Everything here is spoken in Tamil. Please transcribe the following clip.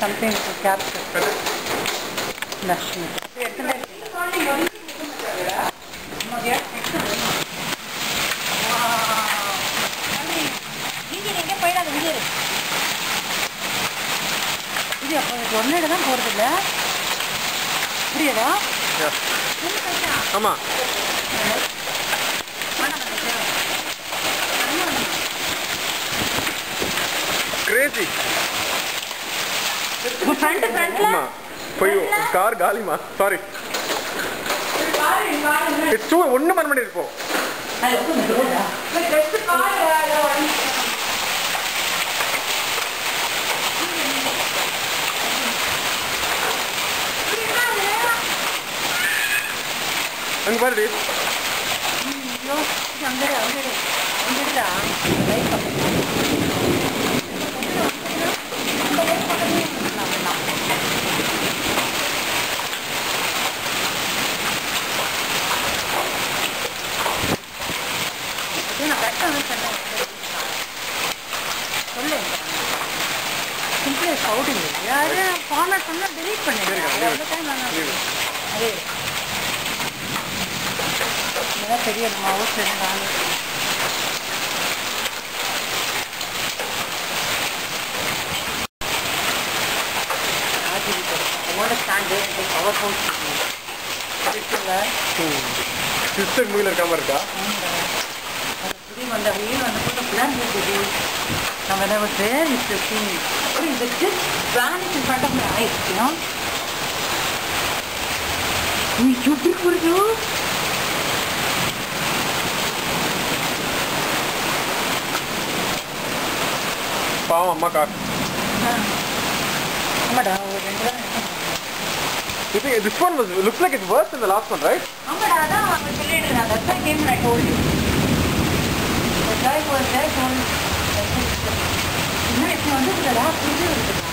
something to capture. Lakshmi. இது அப்போ ஒன்னேடு தான் போகிறது இல்லை புரியுதா? ஆமாம் கிரேசி ஃப்ரண்ட்ல போய் கார் காலிமா சாரி ஒன்றும் பண்ண பண்ணியிருப்போம் அங்கே பாருடி அங்கே நான் கரெக்டாக வந்து சொன்னேன் சொல்லு சிம்பிளி சவுடிங் யாரு ஃபார்மேட் பண்ணால் டெலீட் பண்ணிடுறேன் அதே இதுதான் பெரிய மவுஸ் இருந்தாங்க ஸ்டாண்டு பவர் ஹவுஸ் சிஸ்டர் மூவில இருக்காம இருக்கா அந்த வீடு வந்து கூட பிளான் இருக்குது நம்ம என்ன வேர் இஸ் தி திங் இது just plan in front of my eyes you know you beautiful பாவம் அம்மா கார் ஆமாடா ஒரு ரெண்டு தான் You think this one looks like it's worse than the last one, right? ஆமாடா அதான் அவங்க சொல்லிட்டு இருந்தாங்க that's why I came and I told you the guy was there told இன்னும் இப்போ வந்து இல்லடா புரிஞ்சு இருக்குடா